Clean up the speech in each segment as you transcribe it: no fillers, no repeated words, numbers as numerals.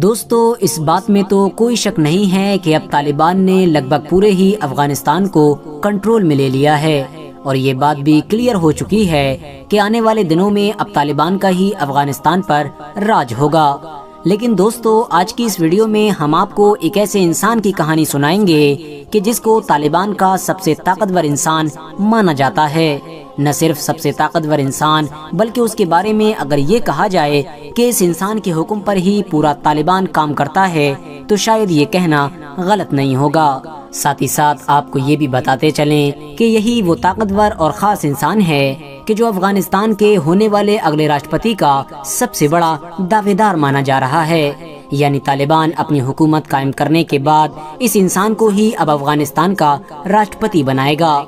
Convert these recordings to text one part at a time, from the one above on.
دوستو اس بات میں تو کوئی شک نہیں ہے کہ اب طالبان نے لگ بھگ پورے ہی افغانستان کو کنٹرول میں لے لیا ہے، اور یہ بات بھی کلیئر ہو چکی ہے کہ آنے والے دنوں میں اب طالبان کا ہی افغانستان پر راج ہوگا۔ لیکن دوستو آج کی اس ویڈیو میں ہم آپ کو ایک ایسے انسان کی کہانی سنائیں گے کہ جس کو طالبان کا سب سے طاقتور انسان مانا جاتا ہے۔ نہ صرف سب سے طاقتور انسان بلکہ اس کے بارے میں اگر یہ کہا جائے کہ اس انسان کے حکم پر ہی پورا طالبان کام کرتا ہے تو شاید یہ کہنا غلط نہیں ہوگا۔ ساتھ ہی ساتھ آپ کو یہ بھی بتاتے چلیں کہ یہی وہ طاقتور اور خاص انسان ہے کہ جو افغانستان کے ہونے والے اگلے راشٹرپتی کا سب سے بڑا دعوے دار مانا جا رہا ہے۔ یعنی طالبان اپنی حکومت قائم کرنے کے بعد اس انسان کو ہی اب افغانستان کا راشٹرپتی بنائے گا۔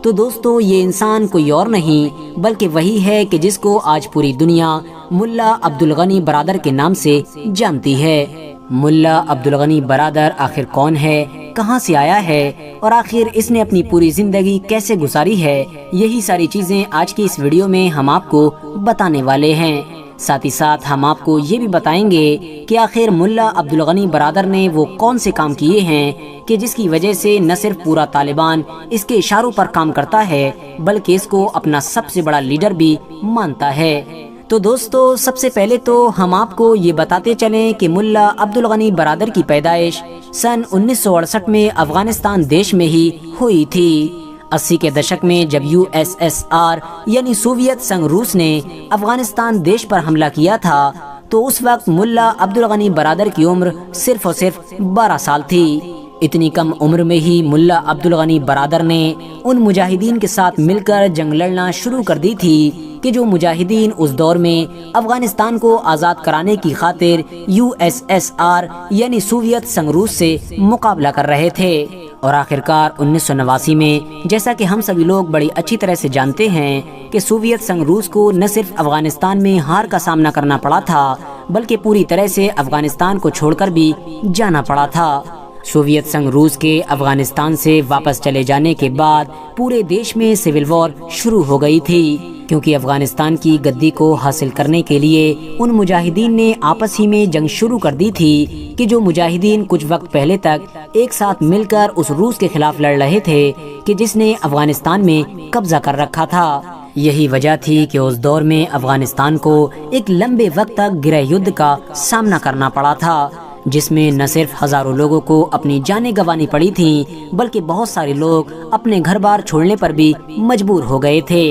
تو دوستو یہ انسان کوئی اور نہیں بلکہ وہی ہے کہ جس کو آج پوری دنیا ملا عبدالغنی برادر کے نام سے جانتی ہے۔ ملا عبدالغنی برادر آخر کون ہے، کہاں سے آیا ہے اور آخر اس نے اپنی پوری زندگی کیسے گزاری ہے، یہی ساری چیزیں آج کی اس ویڈیو میں ہم آپ کو بتانے والے ہیں۔ ساتھ ہی ساتھ ہم آپ کو یہ بھی بتائیں گے کہ آخر ملا عبدالغنی برادر نے وہ کون سے کام کیے ہیں کہ جس کی وجہ سے نہ صرف پورا طالبان اس کے اشاروں پر کام کرتا ہے بلکہ اس کو اپنا سب سے بڑا لیڈر بھی مانتا ہے۔ تو دوستو سب سے پہلے تو ہم آپ کو یہ بتاتے چلیں کہ ملا عبدالغنی برادر کی پیدائش سن 1968 میں افغانستان دیش میں ہی ہوئی تھی۔ 80 کے دشک میں جب USSR یعنی سوویت سنگ روس نے افغانستان دیش پر حملہ کیا تھا تو اس وقت ملا عبدالغنی برادر کی عمر صرف اور صرف 12 سال تھی۔ اتنی کم عمر میں ہی ملا عبدالغنی برادر نے ان مجاہدین کے ساتھ مل کر جنگ لڑنا شروع کر دی تھی کہ جو مجاہدین اس دور میں افغانستان کو آزاد کرانے کی خاطر USSR یعنی سوویت سنگ روس سے مقابلہ کر رہے تھے۔ اور آخرکار 1989 میں جیسا کہ ہم سبھی لوگ بڑی اچھی طرح سے جانتے ہیں کہ سوویت سنگ روس کو نہ صرف افغانستان میں ہار کا سامنا کرنا پڑا تھا بلکہ پوری طرح سے افغانستان کو چھوڑ کر بھی جانا پڑا تھا۔ سوویت سنگ روس کے افغانستان سے واپس چلے جانے کے بعد پورے دیش میں سول وار شروع ہو گئی تھی، کیونکہ افغانستان کی گدی کو حاصل کرنے کے لیے ان مجاہدین نے آپس ہی میں جنگ شروع کر دی تھی کہ جو مجاہدین کچھ وقت پہلے تک ایک ساتھ مل کر اس روس کے خلاف لڑ رہے تھے کہ جس نے افغانستان میں قبضہ کر رکھا تھا۔ یہی وجہ تھی کہ اس دور میں افغانستان کو ایک لمبے وقت تک گرہ یدھ کا سامنا کرنا پڑا تھا، جس میں نہ صرف ہزاروں لوگوں کو اپنی جانیں گنوانی پڑی تھیں بلکہ بہت سارے لوگ اپنے گھر بار چھوڑنے پر بھی مجبور ہو گئے تھے۔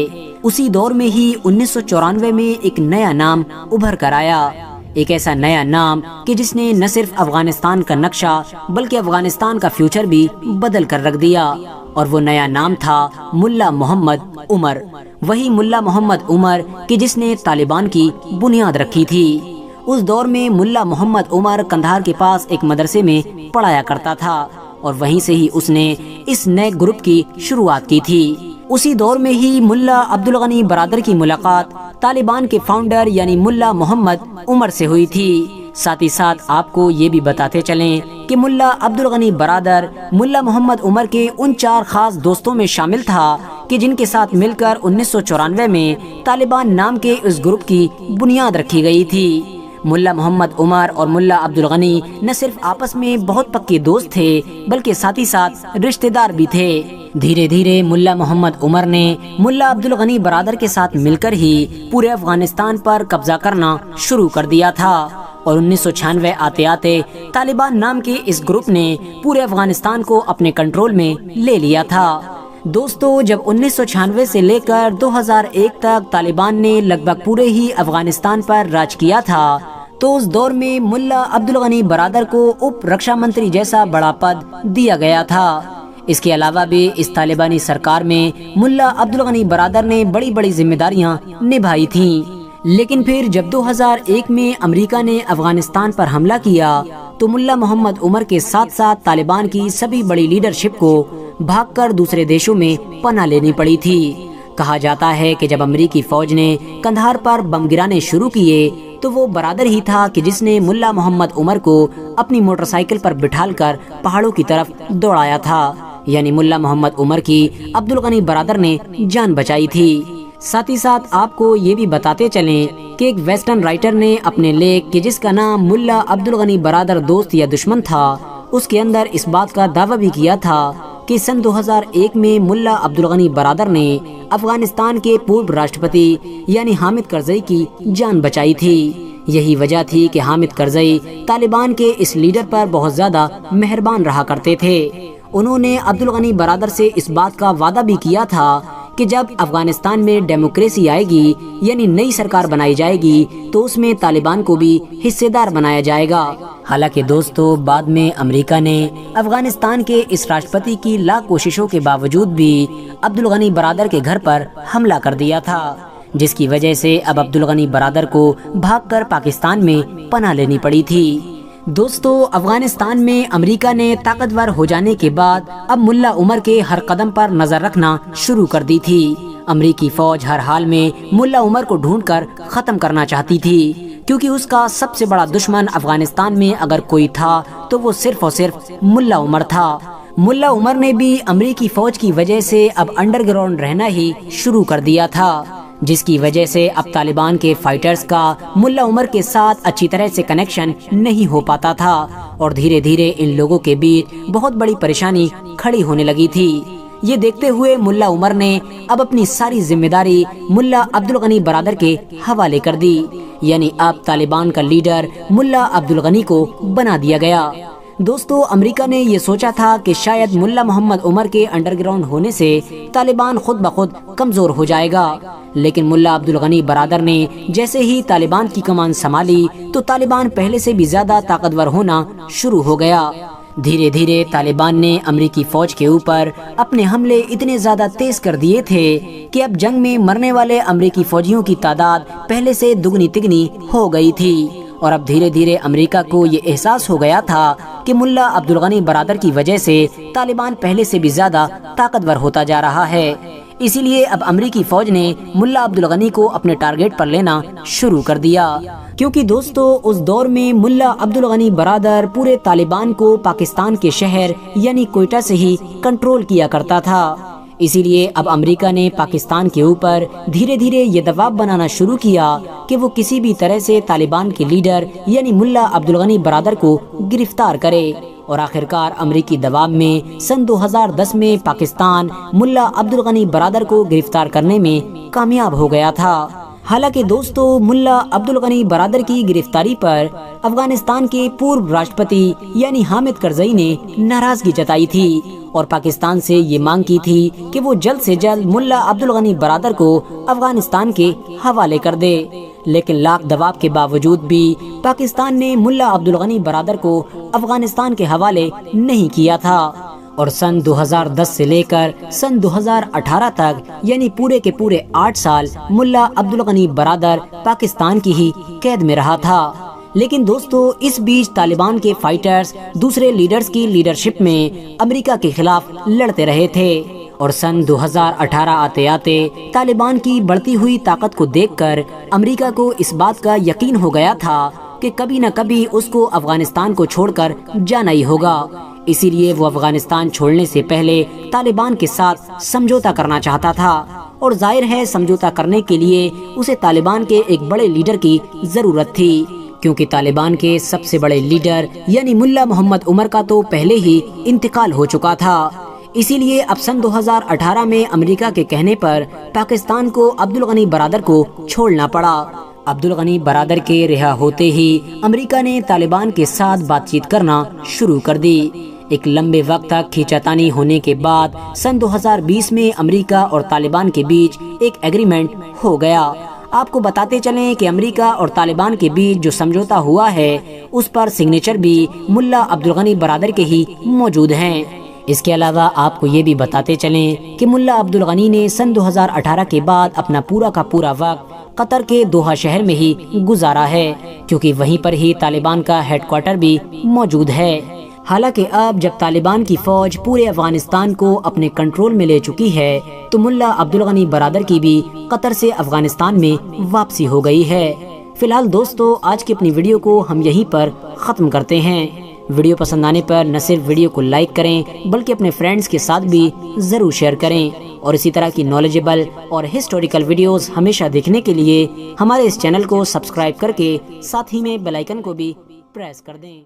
اسی دور میں ہی 1994 میں ایک نیا نام ابھر کر آیا، ایک ایسا نیا نام کہ جس نے نہ صرف افغانستان کا نقشہ بلکہ افغانستان کا فیوچر بھی بدل کر رکھ دیا، اور وہ نیا نام تھا ملا محمد عمر۔ وہی ملا محمد عمر کہ جس نے طالبان کی بنیاد رکھی تھی۔ اس دور میں ملا محمد عمر قندھار کے پاس ایک مدرسے میں پڑھایا کرتا تھا اور وہیں سے ہی اس نے اس نئے گروپ کی شروعات کی تھی۔ اسی دور میں ہی ملا عبدالغنی برادر کی ملاقات طالبان کے فاؤنڈر یعنی ملا محمد عمر سے ہوئی تھی۔ ساتھ ہی ساتھ آپ کو یہ بھی بتاتے چلیں کہ ملا عبدالغنی برادر ملا محمد عمر کے ان 4 خاص دوستوں میں شامل تھا کہ جن کے ساتھ مل کر 1994 میں طالبان نام کے اس گروپ کی بنیاد رکھی گئی تھی۔ ملا محمد عمر اور ملا عبدالغنی نہ صرف آپس میں بہت پکے دوست تھے بلکہ ساتھ ہی ساتھ رشتہ دار بھی تھے۔ دھیرے دھیرے ملا محمد عمر نے ملا عبدالغنی برادر کے ساتھ مل کر ہی پورے افغانستان پر قبضہ کرنا شروع کر دیا تھا، اور 1996 آتے آتے طالبان نام کے اس گروپ نے پورے افغانستان کو اپنے کنٹرول میں لے لیا تھا۔ دوستو جب 1996 سے لے کر 2001 تک طالبان نے لگ بھگ پورے ہی افغانستان پر راج کیا تھا تو اس دور میں ملا عبدالغنی برادر کو اپ رکشا منتری جیسا بڑا پد دیا گیا تھا۔ اس کے علاوہ بھی اس طالبانی سرکار میں ملا عبدالغنی برادر نے بڑی بڑی ذمہ داریاں نبھائی تھیں، لیکن پھر جب 2001 میں امریکہ نے افغانستان پر حملہ کیا تو ملا محمد عمر کے ساتھ ساتھ طالبان کی سبھی بڑی لیڈرشپ کو بھاگ کر دوسرے دیشوں میں پناہ لینی پڑی تھی۔ کہا جاتا ہے کہ جب امریکی فوج نے قندھار پر بم گرانے شروع کیے تو وہ برادر ہی تھا کہ جس نے ملا محمد عمر کو اپنی موٹر سائیکل پر بٹھال کر پہاڑوں کی طرف دوڑایا تھا، یعنی ملا محمد عمر کی عبدالغنی برادر نے جان بچائی تھی۔ ساتھ ہی ساتھ آپ کو یہ بھی بتاتے چلیں کہ ایک ویسٹرن رائٹر نے اپنے لکھ کہ جس کا نام ملا عبدالغنی برادر دوست یا دشمن تھا، اس کے اندر اس بات کا دعویٰ بھی کیا تھا کہ سن 2001 میں ملا عبدالغنی برادر نے افغانستان کے پورو راشٹرپتی یعنی حامد کرزئی کی جان بچائی تھی۔ یہی وجہ تھی کہ حامد کرزئی طالبان کے اس لیڈر پر بہت زیادہ مہربان رہا کرتے تھے۔ انہوں نے عبدالغنی برادر سے اس بات کا وعدہ بھی کیا تھا کہ جب افغانستان میں ڈیموکریسی آئے گی یعنی نئی سرکار بنائی جائے گی تو اس میں طالبان کو بھی حصے دار بنایا جائے گا۔ حالانکہ دوستو بعد میں امریکہ نے افغانستان کے اس راشٹرپتی کی لاکھ کوششوں کے باوجود بھی عبدالغنی برادر کے گھر پر حملہ کر دیا تھا، جس کی وجہ سے اب عبدالغنی برادر کو بھاگ کر پاکستان میں پناہ لینی پڑی تھی۔ دوستو افغانستان میں امریکہ نے طاقتور ہو جانے کے بعد اب ملا عمر کے ہر قدم پر نظر رکھنا شروع کر دی تھی۔ امریکی فوج ہر حال میں ملا عمر کو ڈھونڈ کر ختم کرنا چاہتی تھی، کیونکہ اس کا سب سے بڑا دشمن افغانستان میں اگر کوئی تھا تو وہ صرف اور صرف ملا عمر تھا۔ ملا عمر نے بھی امریکی فوج کی وجہ سے اب انڈر گراؤنڈ رہنا ہی شروع کر دیا تھا، جس کی وجہ سے اب طالبان کے فائٹرز کا ملا عمر کے ساتھ اچھی طرح سے کنیکشن نہیں ہو پاتا تھا، اور دھیرے دھیرے ان لوگوں کے بیچ بہت بڑی پریشانی کھڑی ہونے لگی تھی۔ یہ دیکھتے ہوئے ملا عمر نے اب اپنی ساری ذمہ داری ملا عبدالغنی برادر کے حوالے کر دی، یعنی اب طالبان کا لیڈر ملا عبدالغنی کو بنا دیا گیا۔ دوستو امریکہ نے یہ سوچا تھا کہ شاید ملا محمد عمر کے انڈر گراؤنڈ ہونے سے طالبان خود بخود کمزور ہو جائے گا، لیکن ملا عبدالغنی برادر نے جیسے ہی طالبان کی کمان سنبھالی تو طالبان پہلے سے بھی زیادہ طاقتور ہونا شروع ہو گیا۔ دھیرے دھیرے طالبان نے امریکی فوج کے اوپر اپنے حملے اتنے زیادہ تیز کر دیے تھے کہ اب جنگ میں مرنے والے امریکی فوجیوں کی تعداد پہلے سے دگنی تگنی ہو گئی تھی، اور اب دھیرے دھیرے امریکہ کو یہ احساس ہو گیا تھا کہ ملا عبدالغنی برادر کی وجہ سے طالبان پہلے سے بھی زیادہ طاقتور ہوتا جا رہا ہے۔ اسی لیے اب امریکی فوج نے ملا عبدالغنی کو اپنے ٹارگٹ پر لینا شروع کر دیا، کیونکہ دوستو اس دور میں ملا عبدالغنی برادر پورے طالبان کو پاکستان کے شہر یعنی کوئٹہ سے ہی کنٹرول کیا کرتا تھا۔ اسی لیے اب امریکہ نے پاکستان کے اوپر دھیرے دھیرے یہ دباؤ بنانا شروع کیا کہ وہ کسی بھی طرح سے طالبان کے لیڈر یعنی ملا عبدالغنی برادر کو گرفتار کرے، اور آخرکار امریکی دباؤ میں سن 2010 میں پاکستان ملا عبدالغنی برادر کو گرفتار کرنے میں کامیاب ہو گیا تھا۔ حالانکہ دوستو ملا عبدالغنی برادر کی گرفتاری پر افغانستان کے پورو راشٹرپتی یعنی حامد کرزئی نے ناراضگی جتائی تھی اور پاکستان سے یہ مانگ کی تھی کہ وہ جلد سے جلد ملا عبدالغنی برادر کو افغانستان کے حوالے کر دے، لیکن لاکھ دباؤ کے باوجود بھی پاکستان نے ملا عبدالغنی برادر کو افغانستان کے حوالے نہیں کیا تھا، اور سن 2010 سے لے کر سن 2018 تک یعنی پورے کے پورے 8 سال ملا عبدالغنی برادر پاکستان کی ہی قید میں رہا تھا۔ لیکن دوستو اس بیچ طالبان کے فائٹرز دوسرے لیڈرز کی لیڈرشپ میں امریکہ کے خلاف لڑتے رہے تھے، اور سن 2018 آتے آتے طالبان کی بڑھتی ہوئی طاقت کو دیکھ کر امریکہ کو اس بات کا یقین ہو گیا تھا کہ کبھی نہ کبھی اس کو افغانستان کو چھوڑ کر جانا ہی ہوگا۔ اسی لیے وہ افغانستان چھوڑنے سے پہلے طالبان کے ساتھ سمجھوتا کرنا چاہتا تھا، اور ظاہر ہے سمجھوتا کرنے کے لیے اسے طالبان کے ایک بڑے لیڈر کی ضرورت تھی، کیونکہ طالبان کے سب سے بڑے لیڈر یعنی ملا محمد عمر کا تو پہلے ہی انتقال ہو چکا تھا۔ اسی لیے اب سن 2018 میں امریکہ کے کہنے پر پاکستان کو عبدالغنی برادر کو چھوڑنا پڑا۔ عبدالغنی برادر کے رہا ہوتے ہی امریکہ نے طالبان کے ساتھ بات چیت کرنا شروع کر دی۔ ایک لمبے وقت تک کھینچاتانی ہونے کے بعد سن 2020 میں امریکہ اور طالبان کے بیچ ایک ایگریمنٹ ہو گیا۔ آپ کو بتاتے چلیں کہ امریکہ اور طالبان کے بیچ جو سمجھوتا ہوا ہے اس پر سگنیچر بھی ملا عبدالغنی برادر کے ہی موجود ہیں۔ اس کے علاوہ آپ کو یہ بھی بتاتے چلیں کہ ملا عبدالغنی نے سن 2018 کے بعد اپنا پورا کا پورا وقت قطر کے دوحہ شہر میں ہی گزارا ہے، کیونکہ وہیں پر ہی طالبان کا ہیڈ کوارٹر بھی موجود ہے۔ حالانکہ اب جب طالبان کی فوج پورے افغانستان کو اپنے کنٹرول میں لے چکی ہے تو ملا عبدالغنی برادر کی بھی قطر سے افغانستان میں واپسی ہو گئی ہے۔ فی الحال دوستو آج کی اپنی ویڈیو کو ہم یہیں پر ختم کرتے ہیں۔ ویڈیو پسند آنے پر نہ صرف ویڈیو کو لائک کریں بلکہ اپنے فرینڈز کے ساتھ بھی ضرور شیئر کریں، اور اسی طرح کی نالجبل اور ہسٹوریکل ویڈیوز ہمیشہ دیکھنے کے لیے ہمارے اس چینل کو سبسکرائب کر کے ساتھ ہی میں بیل آئیکن کو بھی پریس کر دیں۔